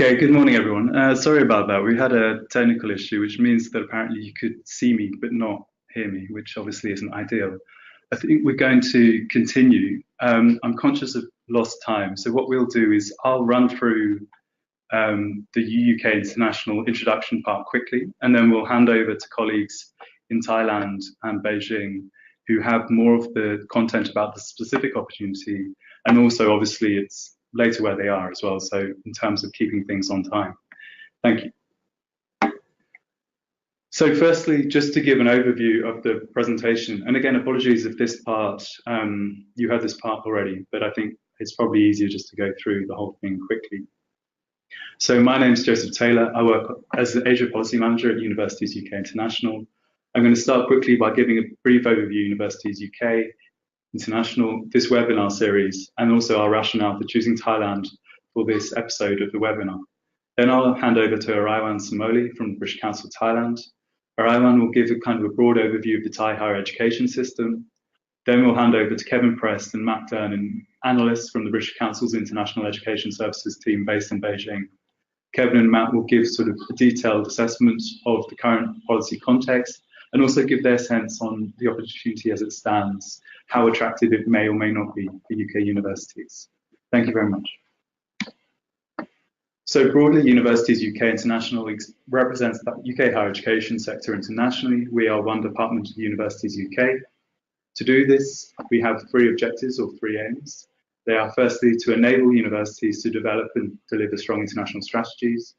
Okay, good morning, everyone. Sorry about that. We had a technical issue, which means that apparently you could see me but not hear me, which obviously isn't ideal. I think we're going to continue. I'm conscious of lost time, so what we'll do is I'll run through the UK international introduction part quickly, and then we'll hand over to colleagues in Thailand and Beijing who have more of the content about the specific opportunity, and also obviously it's later where they are as well, so in terms of keeping things on time. Thank you. So firstly, just to give an overview of the presentation, and again, apologies if this part, you had this part already, but I think it's probably easier just to go through the whole thing quickly. So my name is Joseph Taylor. I work as the Asia Policy Manager at Universities UK International. I'm going to start quickly by giving a brief overview of Universities UK International, this webinar series, and also our rationale for choosing Thailand for this episode of the webinar. Then I'll hand over to Araiwan Samoli from the British Council of Thailand. Araiwan will give a kind of a broad overview of the Thai higher education system. Then we'll hand over to Kevin Prest and Matt Dernan, analysts from the British Council's International Education Services team based in Beijing. Kevin and Matt will give sort of a detailed assessment of the current policy context and also give their sense on the opportunity as it stands, how attractive it may or may not be for UK universities. Thank you very much. So broadly, Universities UK International represents the UK higher education sector internationally. We are one department of Universities UK. To do this, we have three objectives or three aims. They are firstly to enable universities to develop and deliver strong international strategies.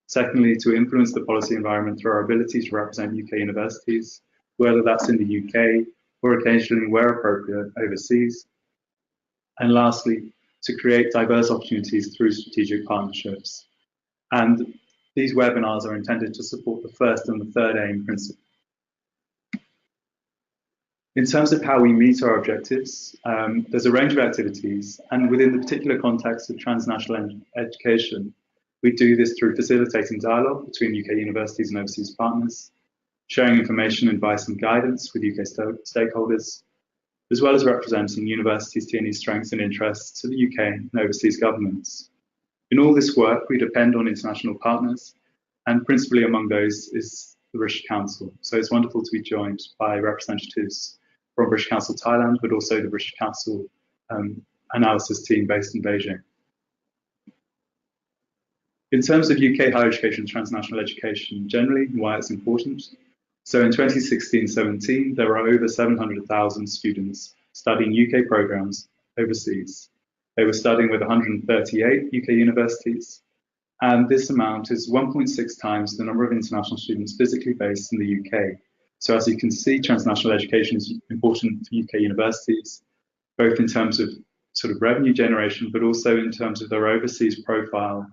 Secondly, to influence the policy environment through our ability to represent UK universities, whether that's in the UK or occasionally, where appropriate, overseas. And lastly, to create diverse opportunities through strategic partnerships. And these webinars are intended to support the first and the third aim principle. In terms of how we meet our objectives, there's a range of activities, and within the particular context of transnational education, we do this through facilitating dialogue between UK universities and overseas partners, sharing information, advice and guidance with UK stakeholders, as well as representing universities' TNE strengths and interests to the UK and overseas governments. In all this work, we depend on international partners, and principally among those is the British Council. So it's wonderful to be joined by representatives from British Council Thailand, but also the British Council analysis team based in Beijing. In terms of UK higher education and transnational education generally, why it's important. So in 2016-17, there were over 700,000 students studying UK programs overseas. They were studying with 138 UK universities, and this amount is 1.6 times the number of international students physically based in the UK. So as you can see, transnational education is important for UK universities, both in terms of sort of revenue generation, but also in terms of their overseas profile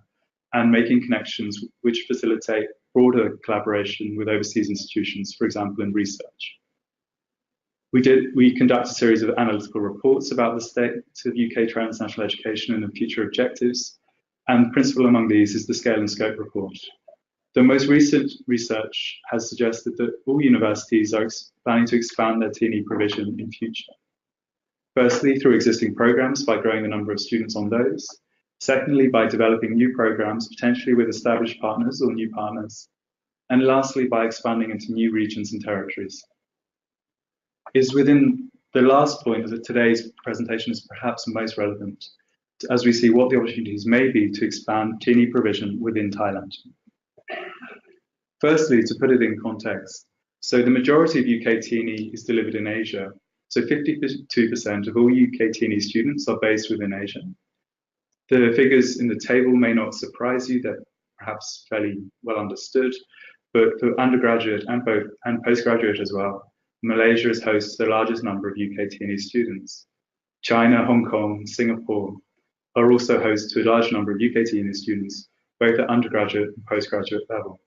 and making connections which facilitate broader collaboration with overseas institutions, for example, in research. We conduct a series of analytical reports about the state of UK transnational education and the future objectives, and principal among these is the Scale and Scope report. The most recent research has suggested that all universities are planning to expand their TNE provision in future. Firstly, through existing programs by growing the number of students on those. Secondly, by developing new programs, potentially with established partners or new partners. And lastly, by expanding into new regions and territories. It is within the last point that today's presentation is perhaps most relevant, as we see what the opportunities may be to expand TNE provision within Thailand. Firstly, to put it in context, so the majority of UK TNE is delivered in Asia. So 52% of all UK TNE students are based within Asia. The figures in the table may not surprise you, they're perhaps fairly well understood, but for undergraduate and postgraduate as well, Malaysia is host to the largest number of UK TNE students. China, Hong Kong, Singapore are also host to a large number of UK TNE students, both at undergraduate and postgraduate level.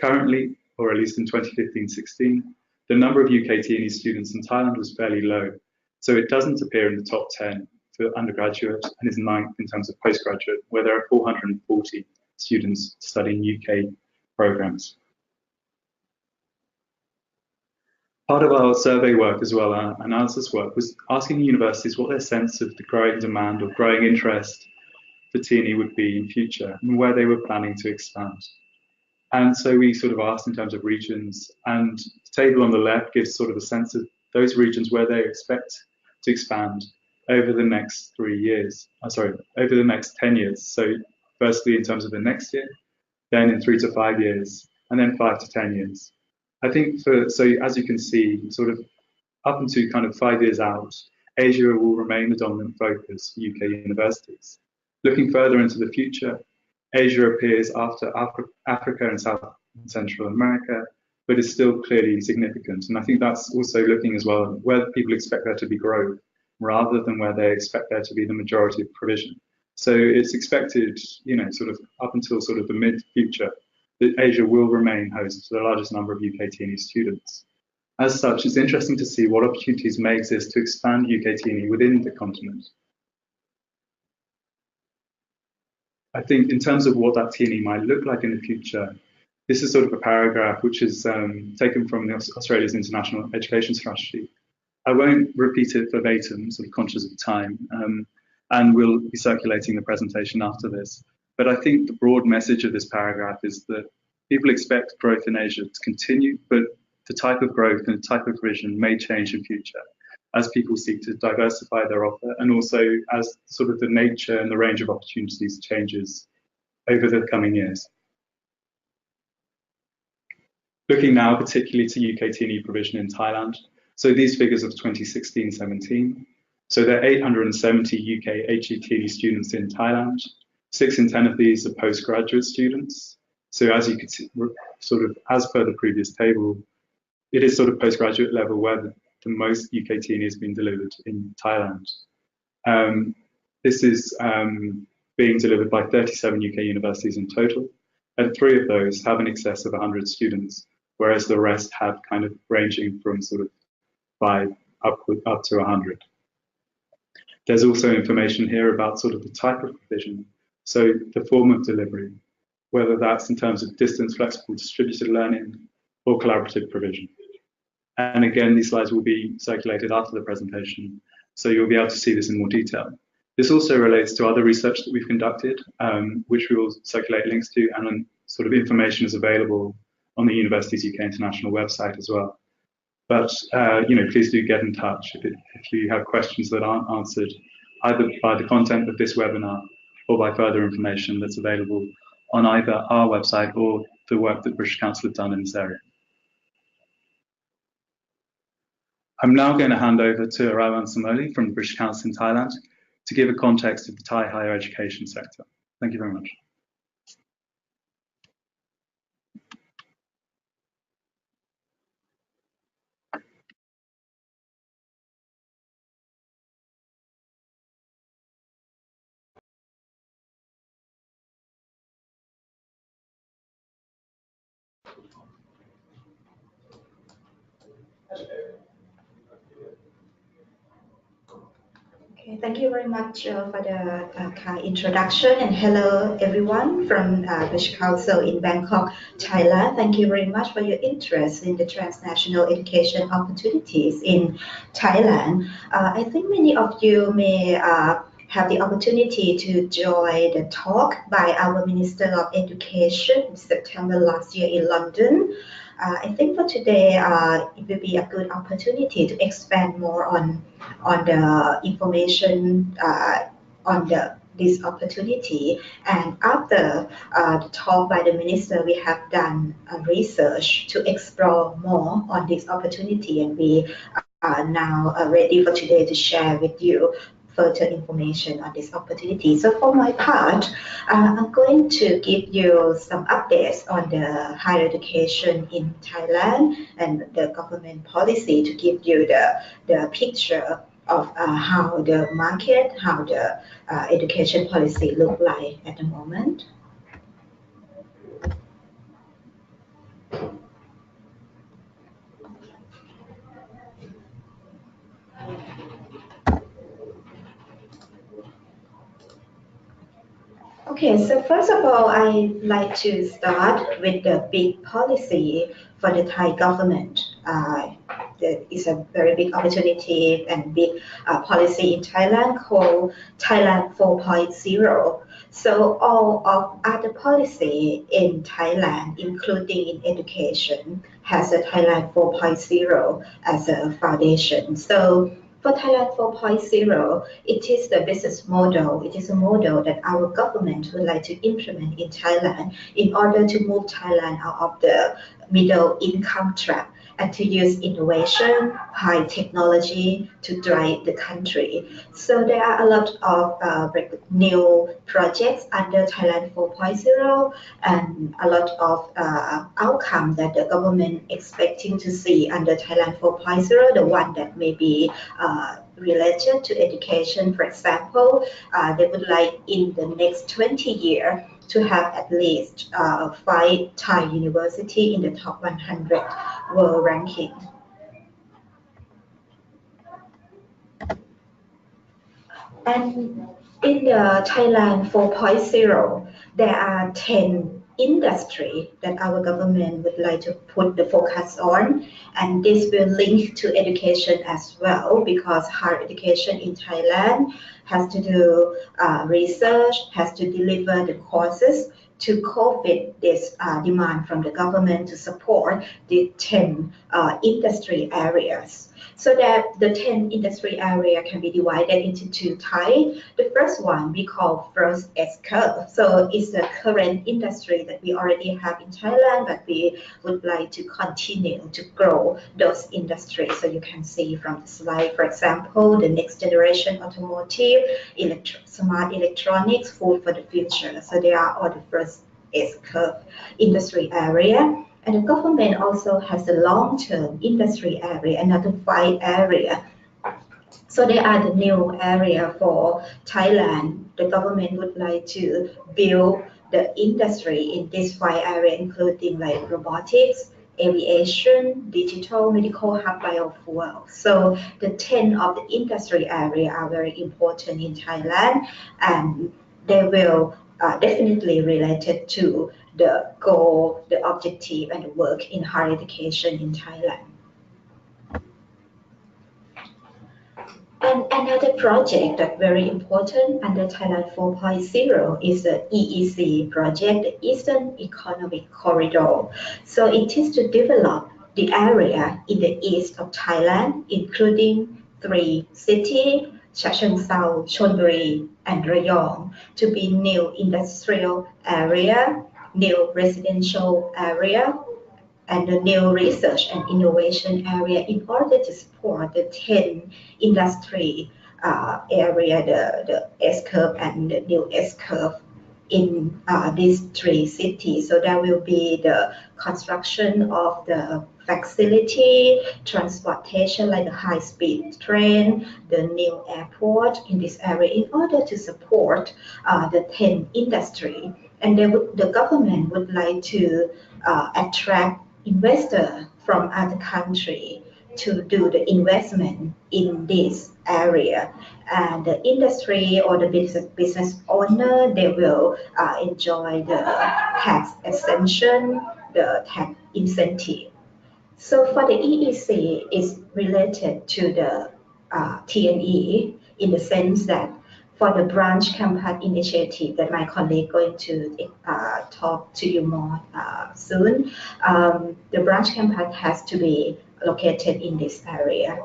Currently, or at least in 2015-16, the number of UK TNE students in Thailand was fairly low, so it doesn't appear in the top 10 for undergraduate and is ninth in terms of postgraduate, where there are 440 students studying UK programs. Part of our survey work as well, our analysis work, was asking universities what their sense of the growing demand or growing interest for TNE would be in future and where they were planning to expand. And so we sort of asked in terms of regions, and the table on the left gives sort of a sense of those regions where they expect to expand over the next 3 years, over the next 10 years. So firstly, in terms of the next year, then in 3 to 5 years, and then 5 to 10 years. I think so as you can see, sort of up until kind of 5 years out, Asia will remain the dominant focus for UK universities. Looking further into the future, Asia appears after Africa and South and Central America, but is still clearly significant. And I think that's also looking as well where people expect there to be growth rather than where they expect there to be the majority of provision. So it's expected, sort of up until sort of the mid-future, that Asia will remain host to the largest number of UK TNE students. As such, it's interesting to see what opportunities may exist to expand UK TNE within the continent. I think in terms of what that TNE might look like in the future, this is sort of a paragraph which is taken from Australia's International Education Strategy. I won't repeat it verbatim, sort of conscious of time, and we'll be circulating the presentation after this. But I think the broad message of this paragraph is that people expect growth in Asia to continue, but the type of growth and the type of provision may change in future as people seek to diversify their offer, and also as sort of the nature and the range of opportunities changes over the coming years. Looking now particularly to UK TNE provision in Thailand, so these figures of 2016-17, so there are 870 UK HETNE students in Thailand. 6 in 10 of these are postgraduate students. So as you can see, sort of as per the previous table, it is sort of postgraduate level where the most UK TNE has been delivered in Thailand. This is being delivered by 37 UK universities in total, and 3 of those have in excess of 100 students, whereas the rest have kind of ranging from sort of 5 up to 100. There's also information here about sort of the type of provision, so the form of delivery, whether that's in terms of distance, flexible, distributed learning, or collaborative provision. And again, these slides will be circulated after the presentation, so you'll be able to see this in more detail. This also relates to other research that we've conducted, which we will circulate links to, and sort of information is available on the Universities UK International website as well. But please do get in touch if you have questions that aren't answered, either by the content of this webinar or by further information that's available on either our website or the work that British Council have done in this area. I'm now going to hand over to Arawan Samoli from the British Council in Thailand to give a context of the Thai higher education sector. Thank you very much. Okay, thank you very much for the kind introduction, and hello everyone from British Council in Bangkok, Thailand. Thank you very much for your interest in the transnational education opportunities in Thailand. I think many of you may have the opportunity to join the talk by our Minister of Education in September last year in London. I think for today, it will be a good opportunity to expand more on the information on this opportunity. And after the talk by the minister, we have done research to explore more on this opportunity, and we are now ready for today to share with you further information on this opportunity. So for my part, I'm going to give you some updates on the higher education in Thailand and the government policy to give you the picture of how the market, how the education policy look like at the moment. Okay, so first of all, I'd like to start with the big policy for the Thai government there is a very big opportunity and big policy in Thailand called Thailand 4.0. So all of other policy in Thailand, including in education, has a Thailand 4.0 as a foundation. So for Thailand 4.0, it is the business model. It is a model that our government would like to implement in Thailand in order to move Thailand out of the middle income trap and to use innovation, high technology to drive the country. So there are a lot of new projects under Thailand 4.0 and a lot of outcomes that the government expecting to see under Thailand 4.0. The one that may be related to education, for example, they would like in the next 20 years to have at least 5 Thai universities in the top 100 world ranking. And in the Thailand 4.0, there are 10 industry that our government would like to put the focus on, and this will link to education as well because higher education in Thailand has to do research, has to deliver the courses to cope with this demand from the government to support the 10 industry areas. So that the 10 industry area can be divided into 2 types. The first one we call first S-curve. So it's the current industry that we already have in Thailand, but we would like to continue to grow those industries. So you can see from the slide, for example, the next generation automotive, smart electronics, food for the future. So they are all the first S-curve industry area. And the government also has a long-term industry area, another 5 area. So they are the new area for Thailand. The government would like to build the industry in this 5 areas, including like robotics, aviation, digital, medical hub, biofuel. So the 10 of the industry area are very important in Thailand, and they will definitely related to the goal, the objective, and the work in higher education in Thailand. And another project that's very important under Thailand 4.0 is the EEC project, the Eastern Economic Corridor. So it is to develop the area in the east of Thailand, including 3 cities, Chachoengsao, Chonburi, and Rayong, to be new industrial area, new residential area, and the new research and innovation area in order to support the 10 industry area, the S-curve and the new S-curve in these 3 cities. So there will be the construction of the facility, transportation like the high-speed train, the new airport in this area in order to support the 10 industry. And the government would like to attract investors from other countries to do the investment in this area. And the industry or the business owner, they will enjoy the tax exemption, the tax incentive. So for the EEC, it's related to the TNE in the sense that for the branch campus initiative that my colleague going to talk to you more soon, the branch campus has to be located in this area.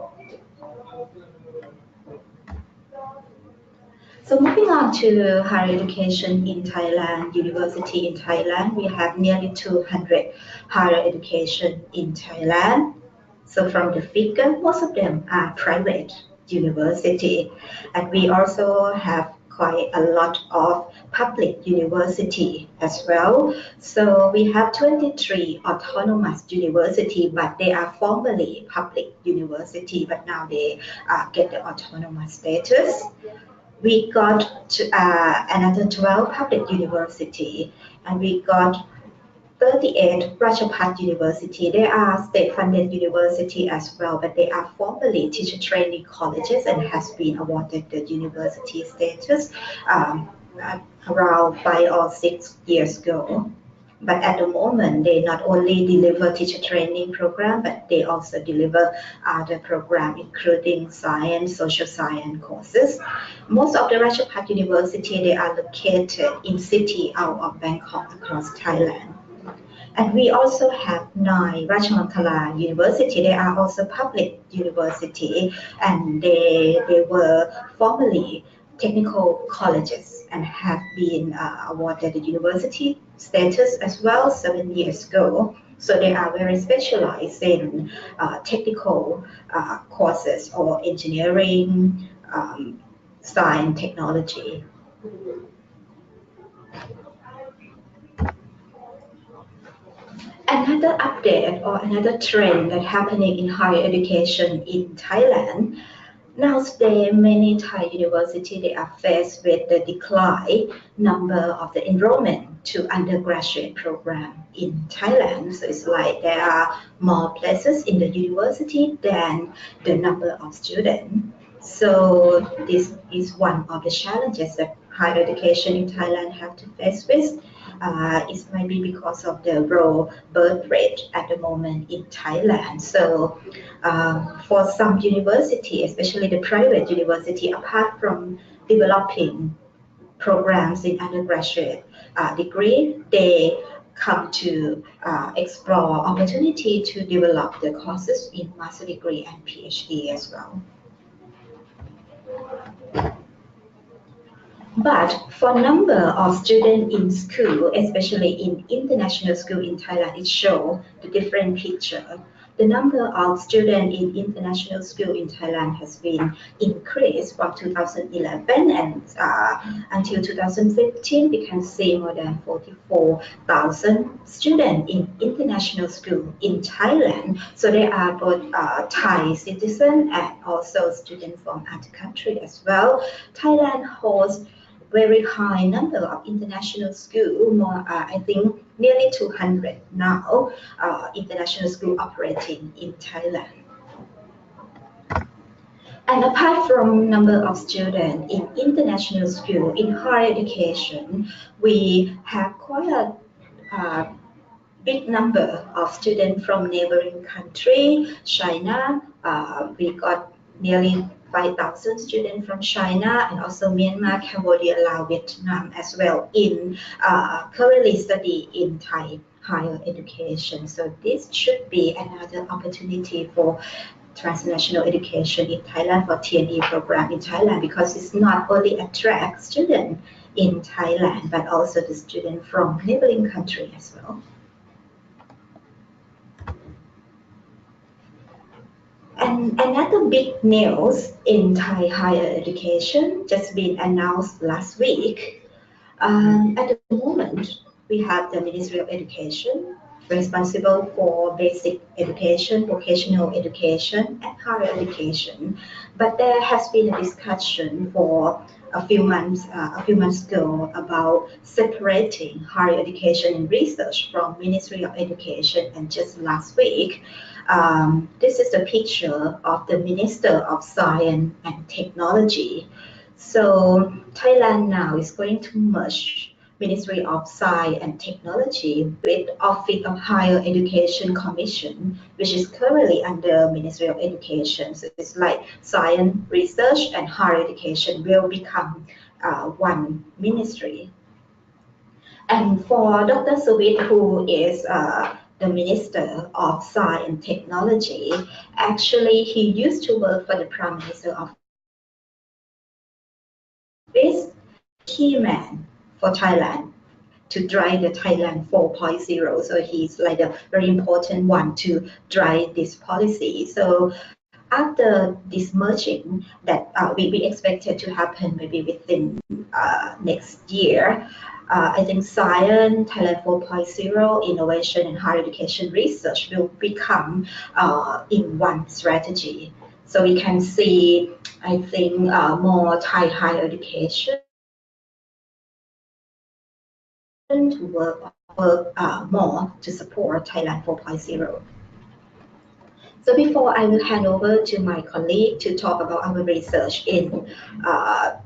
So moving on to higher education in Thailand, university in Thailand, we have nearly 200 higher education in Thailand. So from the figure, most of them are private university. And we also have quite a lot of public university as well. So we have 23 autonomous university, but they are formerly public university, but now they get the autonomous status. We got another 12 public university, and we got 38 Rajapat University. They are state-funded university as well, but they are formerly teacher training colleges and has been awarded the university status around 5 or 6 years ago. But at the moment, they not only deliver teacher training program, but they also deliver other program, including science, social science courses. Most of the Ratchapat University, they are located in city out of Bangkok across Thailand. And we also have 9 Rajamankala University. They are also public university, and they were formerly technical colleges and have been awarded the university status as well 7 years ago. So they are very specialized in technical courses or engineering, science, technology. Another update or another trend that's happening in higher education in Thailand. Nowadays, many Thai universities they are faced with the decline number of the enrollment to undergraduate program in Thailand. So it's like there are more places in the university than the number of students. So this is one of the challenges that higher education in Thailand have to face with. It might be because of the low birth rate at the moment in Thailand. So for some university, especially the private university, apart from developing programs in undergraduate degree, they come to explore opportunity to develop the courses in master degree and PhD as well. But for number of students in school, especially in international school in Thailand, it shows the different picture. The number of students in international school in Thailand has been increased from 2011 and until 2015. We can see more than 44,000 students in international school in Thailand. So they are both Thai citizens and also students from other countries as well. Thailand hosts very high number of international school, more I think nearly 200 now, international school operating in Thailand. And apart from number of students in international school, in higher education, we have quite a big number of students from neighboring country, China. We got nearly 5,000 students from China and also Myanmar, Cambodia, Laos, Vietnam as well in currently study in Thai higher education. So this should be another opportunity for transnational education in Thailand for TNE program in Thailand because it's not only attract students in Thailand but also the students from neighboring country as well. And another big news in Thai higher education just been announced last week. At the moment, we have the Ministry of Education responsible for basic education, vocational education, and higher education. But there has been a discussion for a few months ago about separating higher education and research from Ministry of Education. And just last week, this is the picture of the Minister of Science and Technology. So Thailand now is going to merge Ministry of Science and Technology with Office of Higher Education Commission, which is currently under Ministry of Education. So it's like science, research, and higher education will become one ministry. And for Dr. Suvit, who is the Minister of Science and Technology, actually he used to work for the Prime Minister of this key man for Thailand to drive the Thailand 4.0. So he's like a very important one to drive this policy. So after this merging that we expected to happen maybe within next year, I think science, Thailand 4.0, innovation and higher education research will become in one strategy. So we can see, I think, more Thai higher education to work more to support Thailand 4.0. So before I will hand over to my colleague to talk about our research in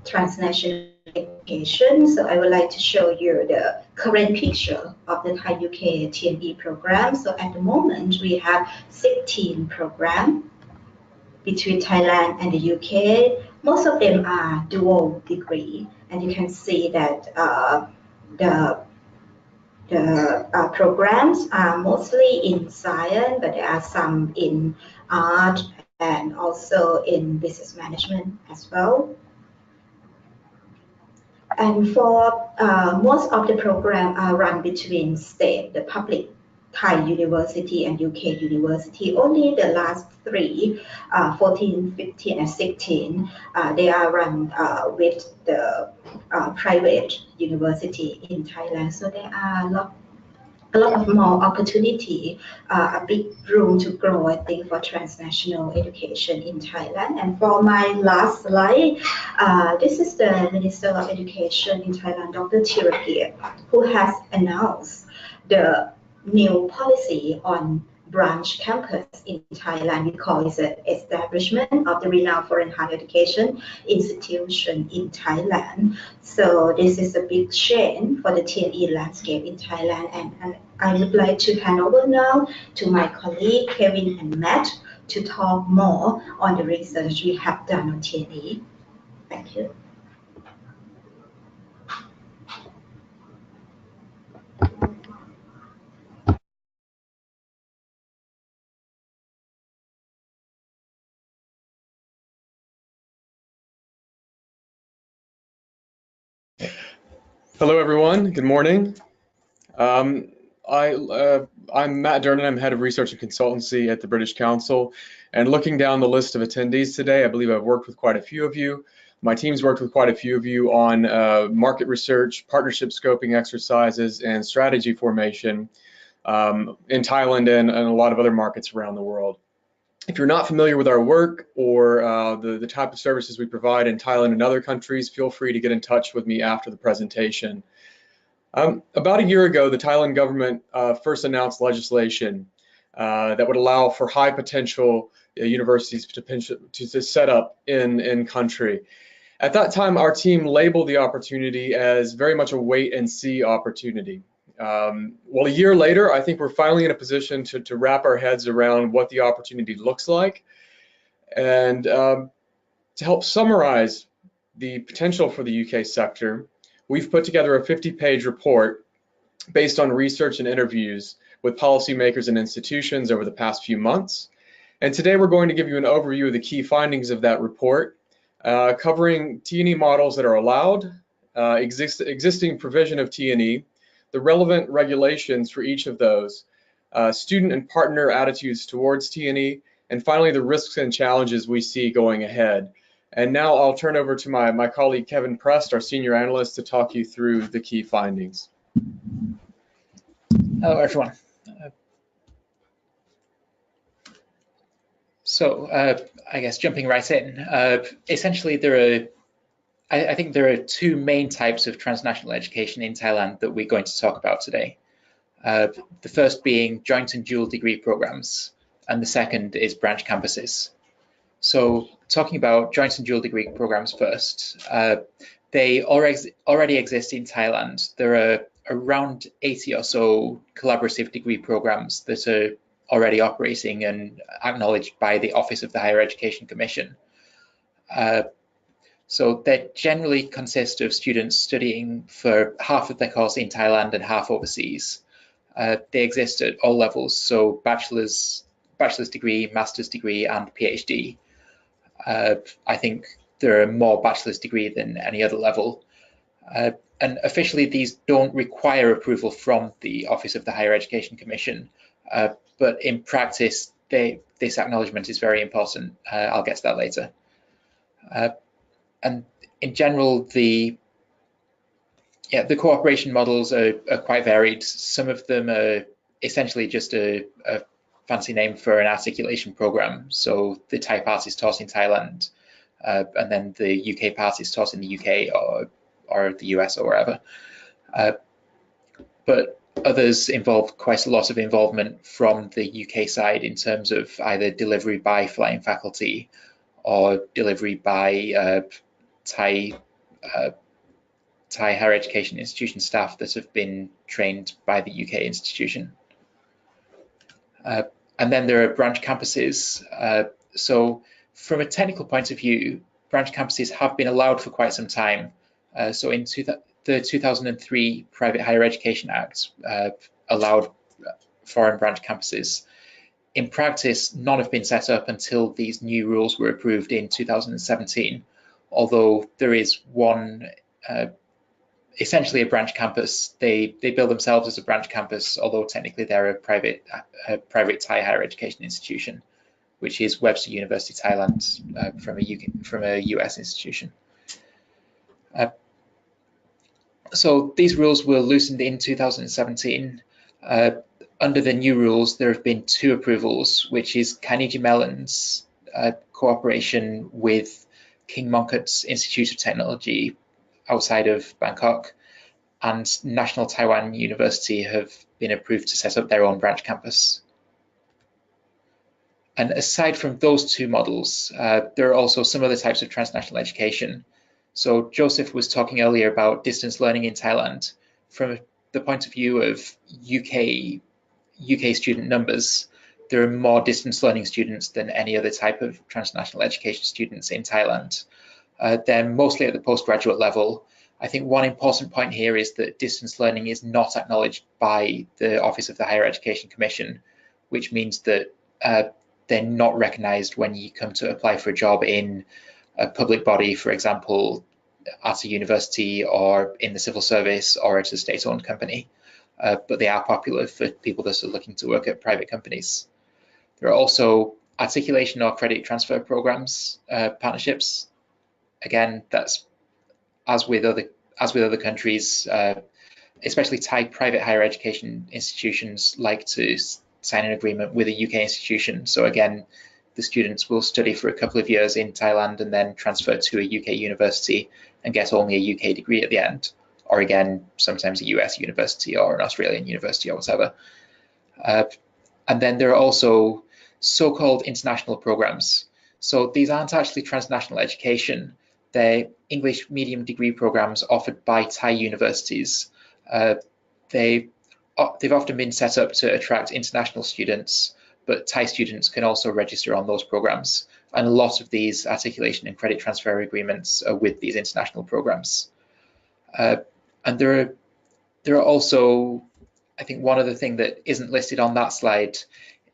transnational education. So I would like to show you the current picture of the Thai UK TNE program. So at the moment, we have 16 programs between Thailand and the UK. Most of them are dual degree, and you can see that the programs are mostly in science, but there are some in art and also in business management as well. And for most of the program are run between state, the public Thai university and UK university. Only the last three, 14, 15, and 16, they are run with the private university in Thailand. So there are a lot of more opportunity, a big room to grow, I think, for transnational education in Thailand. And for my last slide, this is the Minister of Education in Thailand, Dr. Thiraphir, who has announced the new policy on branch campus in Thailand. We call it the establishment of the renowned foreign higher education institution in Thailand. So this is a big change for the TNE landscape in Thailand. And I would like to hand over now to my colleague Kevin and Matt to talk more on the research we have done on TNE. Thank you. Hello, everyone. Good morning. I'm Matt Durnan. I'm head of research and consultancy at the British Council. And looking down the list of attendees today, I believe I've worked with quite a few of you. My team's worked with quite a few of you on market research, partnership scoping exercises, and strategy formation in Thailand and a lot of other markets around the world. If you're not familiar with our work or the type of services we provide in Thailand and other countries, feel free to get in touch with me after the presentation. About a year ago, the Thailand government first announced legislation that would allow for high potential universities to set up in country. At that time, our team labeled the opportunity as very much a wait and see opportunity. Well, a year later, I think we're finally in a position to wrap our heads around what the opportunity looks like. And to help summarize the potential for the UK sector, we've put together a 50-page report based on research and interviews with policymakers and institutions over the past few months. And today we're going to give you an overview of the key findings of that report, covering T&E models that are allowed, existing provision of T&E, the relevant regulations for each of those, student and partner attitudes towards T&E, and finally the risks and challenges we see going ahead. And now I'll turn over to my colleague Kevin Prest, our senior analyst, to talk you through the key findings. Hello, everyone. I guess jumping right in, essentially I think there are two main types of transnational education in Thailand that we're going to talk about today. The first being joint and dual degree programs, and the second is branch campuses. So talking about joint and dual degree programs first, they already exist in Thailand. There are around 80 or so collaborative degree programs that are already operating and acknowledged by the Office of the Higher Education Commission. So they generally consist of students studying for half of their course in Thailand and half overseas. They exist at all levels, so bachelor's degree, master's degree, and PhD. I think there are more bachelor's degree than any other level. And officially, these don't require approval from the Office of the Higher Education Commission, but in practice, this acknowledgement is very important. I'll get to that later. And in general, the cooperation models are quite varied. Some of them are essentially just a fancy name for an articulation program. So the Thai part is taught in Thailand, and then the UK part is taught in the UK or the US or wherever. But others involve quite a lot of involvement from the UK side in terms of either delivery by flying faculty or delivery by Thai Thai higher education institution staff that have been trained by the UK institution. And then there are branch campuses. So from a technical point of view, branch campuses have been allowed for quite some time. So in the 2003 Private Higher Education Act allowed foreign branch campuses. In practice, none have been set up until these new rules were approved in 2017, although there is one, essentially a branch campus. They bill themselves as a branch campus, although technically they're a private Thai higher education institution, which is Webster University Thailand, from a US institution. So these rules were loosened in 2017. Under the new rules, there have been 2 approvals, which is Carnegie Mellon's cooperation with King Mongkut's Institute of Technology outside of Bangkok, and National Taiwan University have been approved to set up their own branch campus. And aside from those 2 models, there are also some other types of transnational education. So Joseph was talking earlier about distance learning in Thailand. From the point of view of UK student numbers, there are more distance learning students than any other type of transnational education students in Thailand. They're mostly at the postgraduate level. I think one important point here is that distance learning is not acknowledged by the Office of the Higher Education Commission, which means that they're not recognised when you come to apply for a job in a public body, for example, at a university or in the civil service or at a state-owned company. But they are popular for people that are looking to work at private companies. There are also articulation or credit transfer programs, partnerships. Again, that's as with other countries, especially Thai private higher education institutions like to sign an agreement with a UK institution. So again, the students will study for a couple of years in Thailand and then transfer to a UK university and get only a UK degree at the end, or again, sometimes a US university or an Australian university or whatever. And then there are also so-called international programs. So these aren't actually transnational education. They're English medium degree programs offered by Thai universities. They've often been set up to attract international students, but Thai students can also register on those programs. And a lot of these articulation and credit transfer agreements are with these international programs. And there are also, I think one other thing that isn't listed on that slide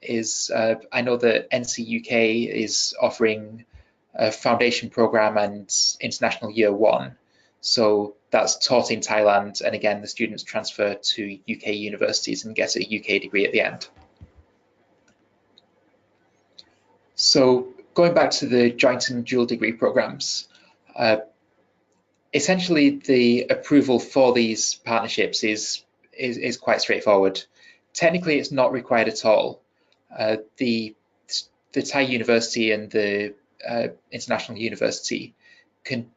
is I know that NC UK is offering a foundation program and international year 1. So that's taught in Thailand, and again, the students transfer to UK universities and get a UK degree at the end. So going back to the joint and dual degree programs, essentially the approval for these partnerships is quite straightforward. Technically, it's not required at all. The Thai university and the international university can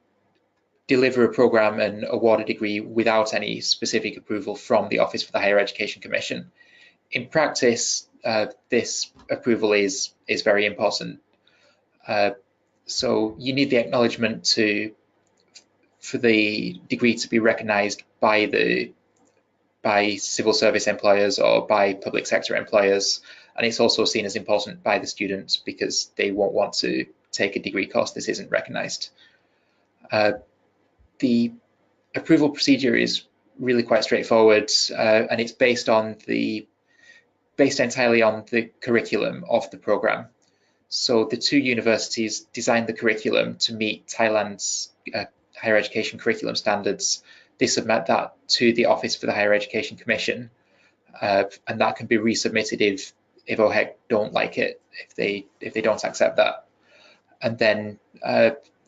deliver a program and award a degree without any specific approval from the Office for the Higher Education Commission. In practice, this approval is very important. So you need the acknowledgement for the degree to be recognised by civil service employers or by public sector employers, and it's also seen as important by the students because they won't want to take a degree course this isn't recognised. The approval procedure is really quite straightforward, and it's based entirely on the curriculum of the program. So the 2 universities designed the curriculum to meet Thailand's higher education curriculum standards. They submit that to the Office for the Higher Education Commission, and that can be resubmitted if OHEC don't like it, if they don't accept that. And then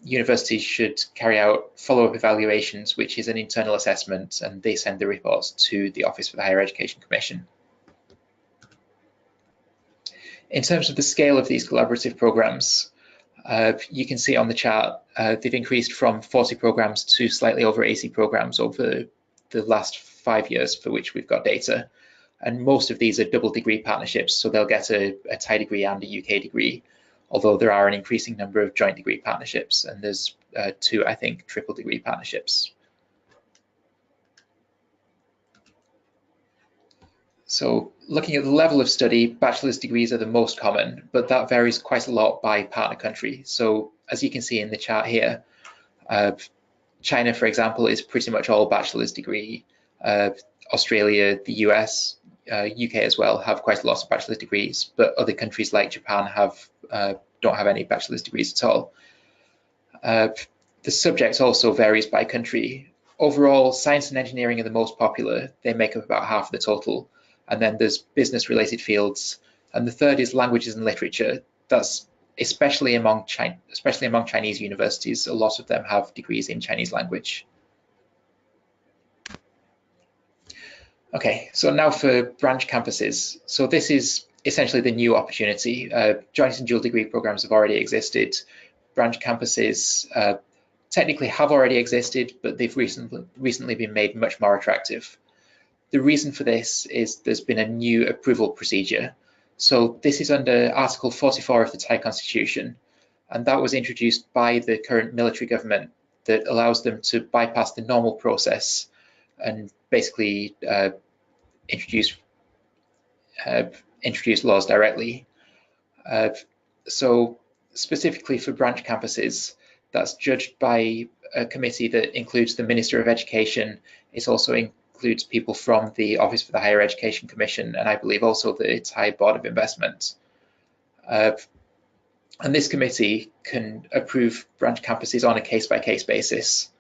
universities should carry out follow-up evaluations, which is an internal assessment, and they send the reports to the Office for the Higher Education Commission. In terms of the scale of these collaborative programs, you can see on the chart, they've increased from 40 programs to slightly over 80 programs over the last 5 years for which we've got data. And most of these are double degree partnerships, so they'll get a Thai degree and a UK degree, although there are an increasing number of joint degree partnerships, and there's 2, I think, triple degree partnerships. So looking at the level of study, bachelor's degrees are the most common, but that varies quite a lot by partner country. So as you can see in the chart here, China, for example, is pretty much all bachelor's degree. Australia, the US, UK as well have quite a lot of bachelor's degrees, but other countries like Japan don't have any bachelor's degrees at all. The subject also varies by country. Overall, science and engineering are the most popular. They make up about half of the total. And then there's business-related fields. And the third is languages and literature. That's especially among Chinese universities. A lot of them have degrees in Chinese language. Okay, so now for branch campuses. So this is essentially the new opportunity. Joint and dual degree programs have already existed. Branch campuses technically have already existed, but they've recently been made much more attractive. The reason for this is there's been a new approval procedure. So this is under Article 44 of the Thai Constitution, and that was introduced by the current military government that allows them to bypass the normal process and basically introduce laws directly. So specifically for branch campuses, that's judged by a committee that includes the Minister of Education. It also includes people from the Office for the Higher Education Commission, and I believe also the Thai Board of Investment. And this committee can approve branch campuses on a case-by-case basis.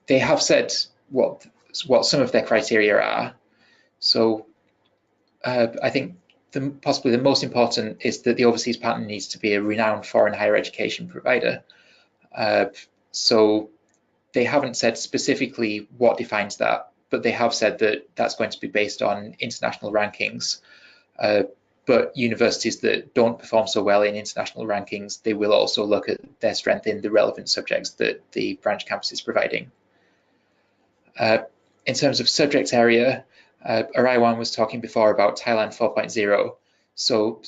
They have said what some of their criteria are. So I think possibly the most important is that the overseas partner needs to be a renowned foreign higher education provider. So they haven't said specifically what defines that, but they have said that that's going to be based on international rankings. But universities that don't perform so well in international rankings, they will also look at their strength in the relevant subjects that the branch campus is providing. In terms of subject area, Araiwan was talking before about Thailand 4.0. So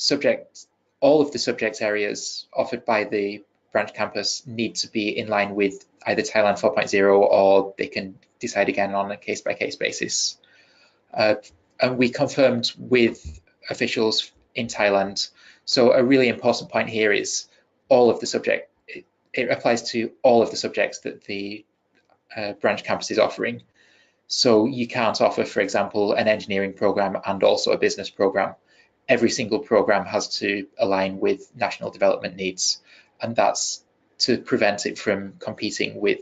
all of the subject areas offered by the branch campus need to be in line with either Thailand 4.0, or they can decide again on a case-by-case basis. And we confirmed with officials in Thailand. So a really important point here is all of the subject. It applies to all of the subjects that the branch campus is offering. So you can't offer, for example, an engineering program and also a business program. Every single program has to align with national development needs, and that's to prevent it from competing with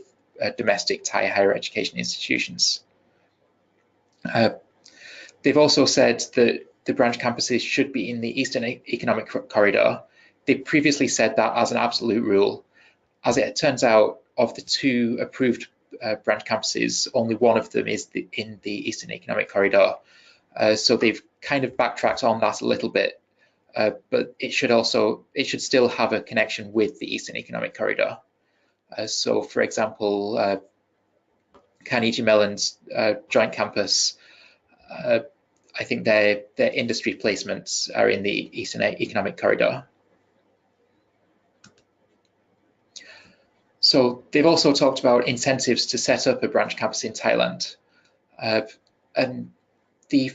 domestic Thai higher education institutions. They've also said that the branch campuses should be in the Eastern Economic Corridor. They previously said that as an absolute rule. As it turns out, of the two approved branch campuses, only one of them is in the Eastern Economic Corridor. So they've kind of backtracked on that a little bit, but it should still have a connection with the Eastern Economic Corridor. So for example, Carnegie Mellon's joint campus, I think their industry placements are in the Eastern Economic Corridor. So they've also talked about incentives to set up a branch campus in Thailand. And the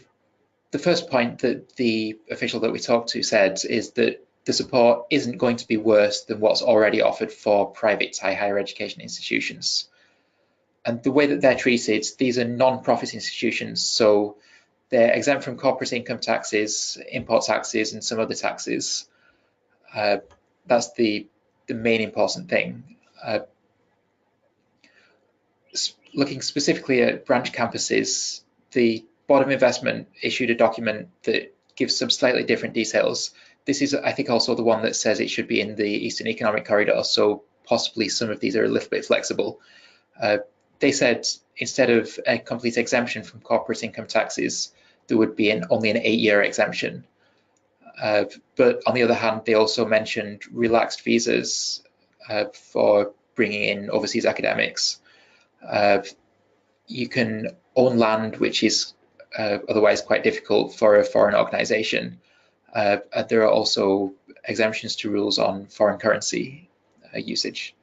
first point that the official that we talked to said is that the support isn't going to be worse than what's already offered for private Thai higher education institutions. And the way that they're treated, these are non-profit institutions, so they're exempt from corporate income taxes, import taxes, and some other taxes. That's the main important thing. Looking specifically at branch campuses, the Board of Investment issued a document that gives some slightly different details. This is, I think, also the one that says it should be in the Eastern Economic Corridor, so possibly some of these are a little bit flexible. They said instead of a complete exemption from corporate income taxes, there would be only an 8-year exemption. But on the other hand, they also mentioned relaxed visas for bringing in overseas academics. You can own land, which is otherwise quite difficult for a foreign organization. There are also exemptions to rules on foreign currency usage.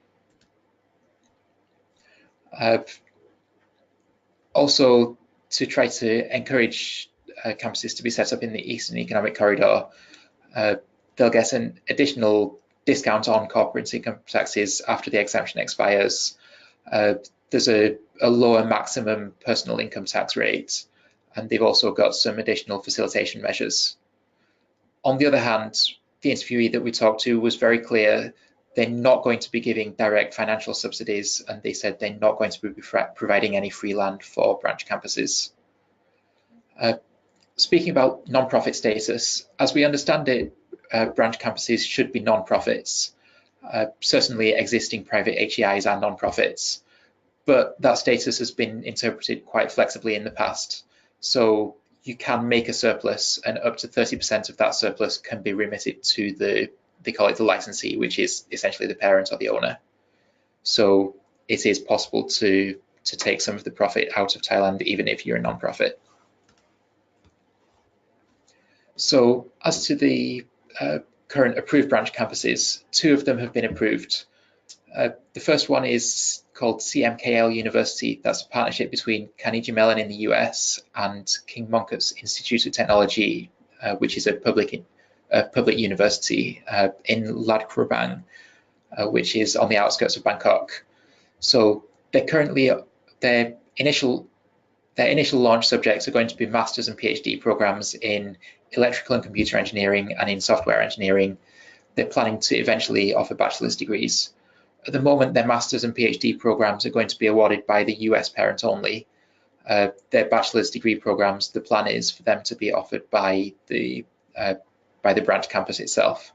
Also, to try to encourage campuses to be set up in the Eastern Economic Corridor, they'll get an additional discount on corporate income taxes after the exemption expires. There's a lower maximum personal income tax rate, and they've also got some additional facilitation measures. On the other hand, the interviewee that we talked to was very clear. They're not going to be giving direct financial subsidies, and they said they're not going to be providing any free land for branch campuses. Speaking about non-profit status, as we understand it, branch campuses should be non-profits. Certainly existing private HEIs are non-profits, but that status has been interpreted quite flexibly in the past. So you can make a surplus, and up to 30% of that surplus can be remitted to they call it the licensee, which is essentially the parent or the owner. So it is possible to take some of the profit out of Thailand, even if you're a non-profit. So as to the current approved branch campuses, 2 of them have been approved. The first one is called CMKL University. That's a partnership between Carnegie Mellon in the US and King Mongkut's Institute of Technology, which is a public university in Lat Krabang, which is on the outskirts of Bangkok. So their initial launch subjects are going to be master's and PhD programs in electrical and computer engineering and in software engineering. They're planning to eventually offer bachelor's degrees. At the moment, their master's and PhD programs are going to be awarded by the US parent only. Their bachelor's degree programs, the plan is for them to be offered by the branch campus itself.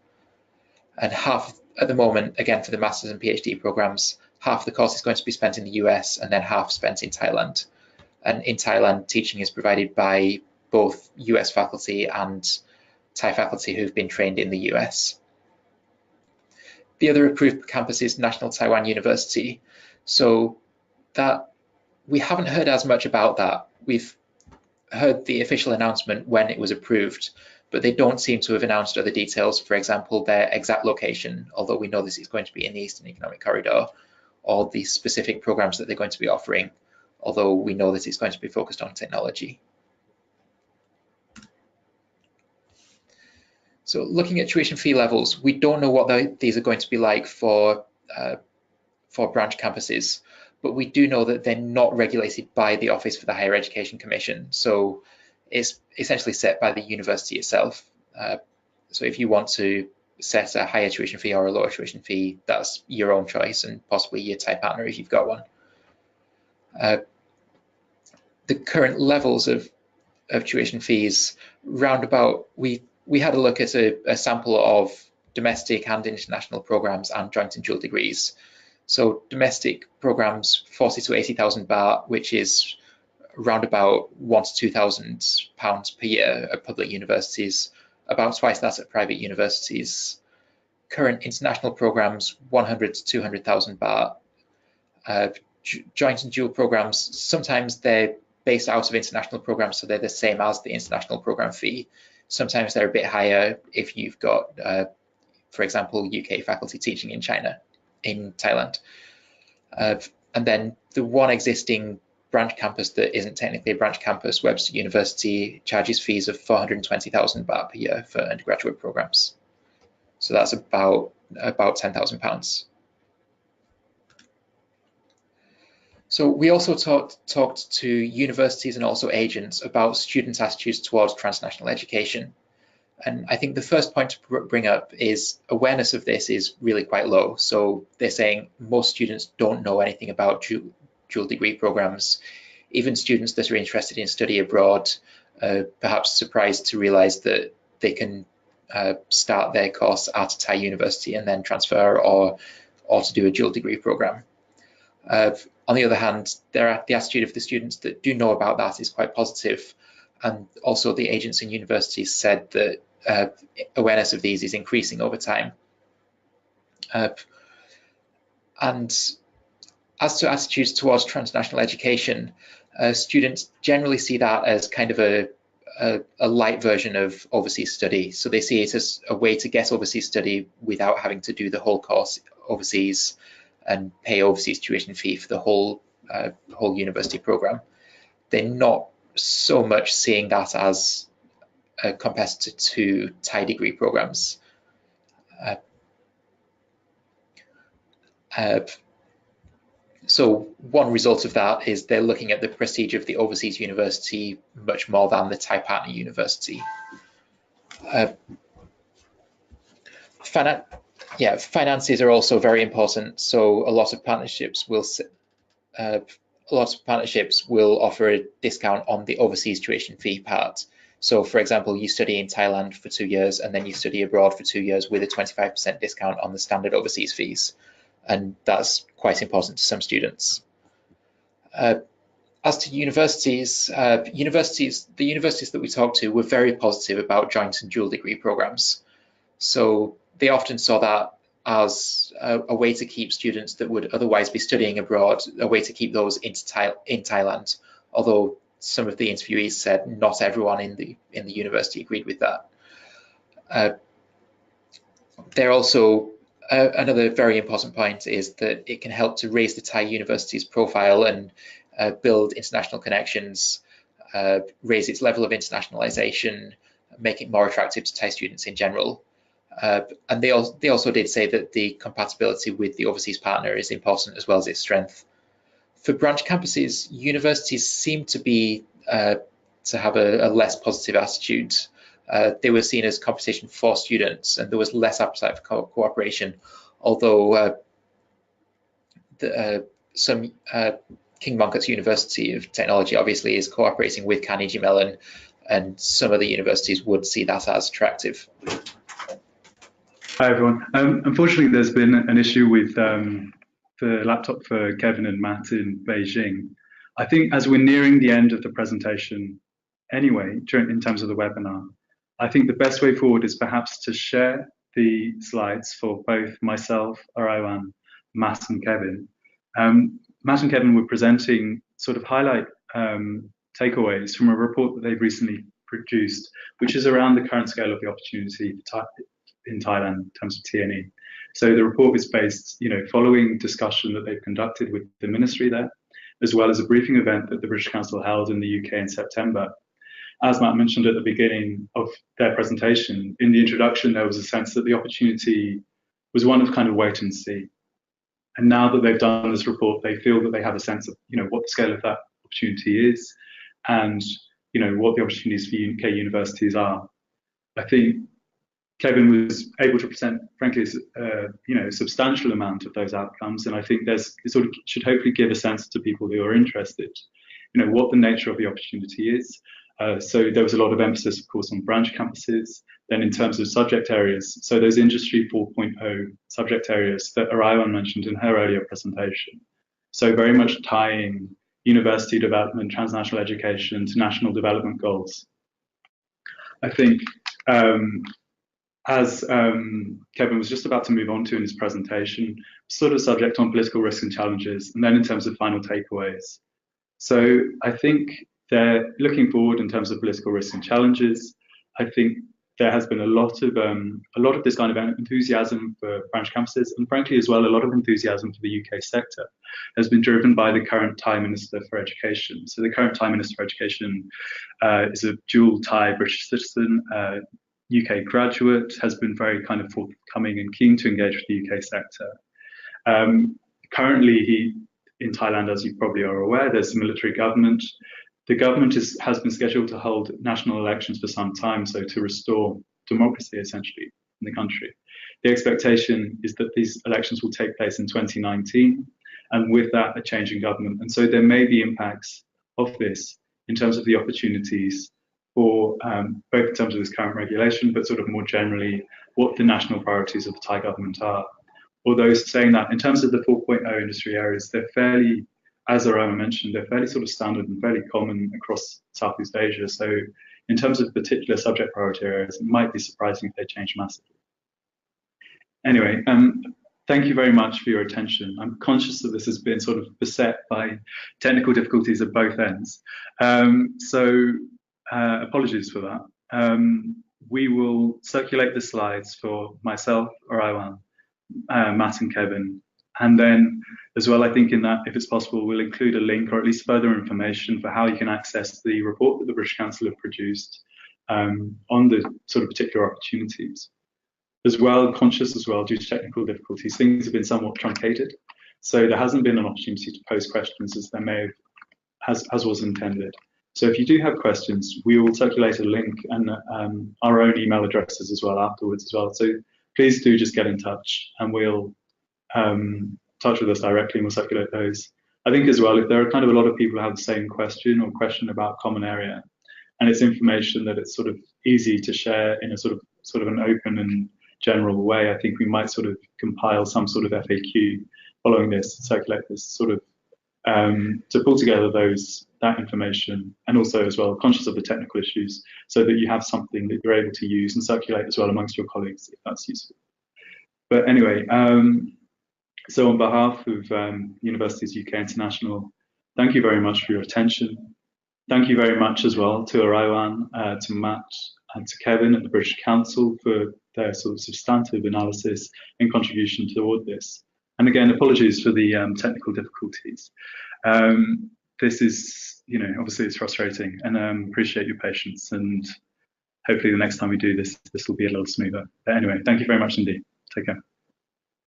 And half, at the moment, again for the master's and PhD programs, half the course is going to be spent in the US and then half spent in Thailand. And in Thailand, teaching is provided by both US faculty and Thai faculty who've been trained in the US. The other approved campus is National Taiwan University. So that we haven't heard as much about that. We've heard the official announcement when it was approved, but they don't seem to have announced other details, for example, their exact location, although we know this is going to be in the Eastern Economic Corridor, or the specific programs that they're going to be offering, although we know that it's going to be focused on technology. So looking at tuition fee levels, we don't know what these are going to be like for branch campuses, but we do know that they're not regulated by the Office for the Higher Education Commission. So it's essentially set by the university itself. So if you want to set a higher tuition fee or a lower tuition fee, that's your own choice, and possibly your Thai partner if you've got one. The current levels of tuition fees, roundabout, we had a look at a sample of domestic and international programs and joint and dual degrees. So domestic programs, 40 to 80,000 baht, which is around about £1,000 to £2,000 per year at public universities, about twice that at private universities. Current international programs, 100 to 200,000 baht. Joint and dual programs, sometimes they're based out of international programs, so they're the same as the international program fee. Sometimes they're a bit higher if you've got, for example, UK faculty teaching in Thailand. And then the one existing branch campus that isn't technically a branch campus, Webster University, charges fees of 420,000 baht per year for undergraduate programs. So that's about £10,000. So we also talked to universities and also agents about students' attitudes towards transnational education. And I think the first point to bring up is awareness of this is really quite low. So they're saying most students don't know anything about dual degree programs. Even students that are interested in study abroad, perhaps surprised to realize that they can start their course at a Thai university and then transfer, or to do a dual degree program. On the other hand, the attitude of the students that do know about that is quite positive. And also the agents in universities said that awareness of these is increasing over time. And as to attitudes towards transnational education, students generally see that as kind of a light version of overseas study. So they see it as a way to get overseas study without having to do the whole course overseas and pay overseas tuition fee for the whole university program. They're not so much seeing that as a competitor to Thai degree programs. So one result of that is they're looking at the prestige of the overseas university much more than the Thai partner university. Finances are also very important. So a lot of partnerships will offer a discount on the overseas tuition fee part. So for example, you study in Thailand for 2 years and then you study abroad for 2 years with a 25% discount on the standard overseas fees. And that's quite important to some students. As to universities, the universities that we talked to were very positive about joint and dual degree programs. So they often saw that as a way to keep students that would otherwise be studying abroad, a way to keep those in Thailand, although some of the interviewees said not everyone in the university agreed with that. They're also another very important point is that it can help to raise the Thai university's profile and build international connections, raise its level of internationalization, make it more attractive to Thai students in general. And they also did say that the compatibility with the overseas partner is important as well as its strength. For branch campuses, universities seem to be to have a less positive attitude. They were seen as competition for students, and there was less appetite for cooperation. Although some King Mongkut's University of Technology obviously is cooperating with Carnegie Mellon, and some of the universities would see that as attractive. Hi everyone. Unfortunately, there's been an issue with the laptop for Kevin and Matt in Beijing. I think as we're nearing the end of the presentation anyway, in terms of the webinar, I think the best way forward is perhaps to share the slides for both myself, Araiwan, Matt and Kevin. Matt and Kevin were presenting sort of highlight takeaways from a report that they've recently produced, which is around the current scale of the opportunity in Thailand in terms of T&E. So the report is based, following discussion that they've conducted with the ministry there, as well as a briefing event that the British Council held in the UK in September. As Matt mentioned at the beginning of their presentation, in the introduction, there was a sense that the opportunity was one of kind of wait and see. And now that they've done this report, they feel that they have a sense of, what the scale of that opportunity is and, what the opportunities for UK universities are. I think Kevin was able to present, frankly, a substantial amount of those outcomes, and I think it sort of should hopefully give a sense to people who are interested, what the nature of the opportunity is. So there was a lot of emphasis, of course, on branch campuses. Then in terms of subject areas, so those Industry 4.0 subject areas that Araiwan mentioned in her earlier presentation. So very much tying university development, transnational education to national development goals. I think as Kevin was just about to move on to in his presentation, sort of subject on political risks and challenges, and then in terms of final takeaways. So I think they're looking forward in terms of political risks and challenges. I think there has been a lot of this kind of enthusiasm for branch campuses, and frankly as well, a lot of enthusiasm for the UK sector has been driven by the current Thai Minister for Education. So the current Thai Minister for Education is a dual Thai British citizen, UK graduate, has been very kind of forthcoming and keen to engage with the UK sector. Currently, in Thailand, as you probably are aware, there's a military government. The government has been scheduled to hold national elections for some time, so to restore democracy essentially in the country. The expectation is that these elections will take place in 2019, and with that, a change in government. And so there may be impacts of this in terms of the opportunities for both in terms of this current regulation, but sort of more generally what the national priorities of the Thai government are. Although saying that, in terms of the 4.0 industry areas, they're fairly, as Aroma mentioned, they're fairly sort of standard and fairly common across Southeast Asia. So in terms of particular subject priority areas, it might be surprising if they change massively. Anyway, thank you very much for your attention. I'm conscious that this has been sort of beset by technical difficulties at both ends. Apologies for that. We will circulate the slides for myself, Araiwan, Matt and Kevin And then as well, I think in that, if it's possible, we'll include a link or at least further information for how you can access the report that the British Council have produced on the sort of particular opportunities. As well, conscious as well, due to technical difficulties, things have been somewhat truncated. So there hasn't been an opportunity to pose questions as there may have, as was intended. So if you do have questions, we will circulate a link and our own email addresses as well afterwards as well. So please do just get in touch and we'll touch with us directly and we'll circulate those. I think as well, if there are kind of a lot of people who have the same question or question about common area, and it's information that it's sort of easy to share in a sort of an open and general way, I think we might sort of compile some sort of FAQ following this, circulate this sort of to pull together that information, and also as well conscious of the technical issues, so that you have something that you're able to use and circulate as well amongst your colleagues if that's useful. But anyway, so on behalf of Universities UK International, thank you very much for your attention. Thank you very much as well to Araiwan, to Matt and to Kevin at the British Council for their sort of substantive analysis and contribution toward this. And again, apologies for the technical difficulties. This is, obviously it's frustrating, and appreciate your patience. And hopefully the next time we do this, this will be a little smoother. But anyway, thank you very much indeed. Take care.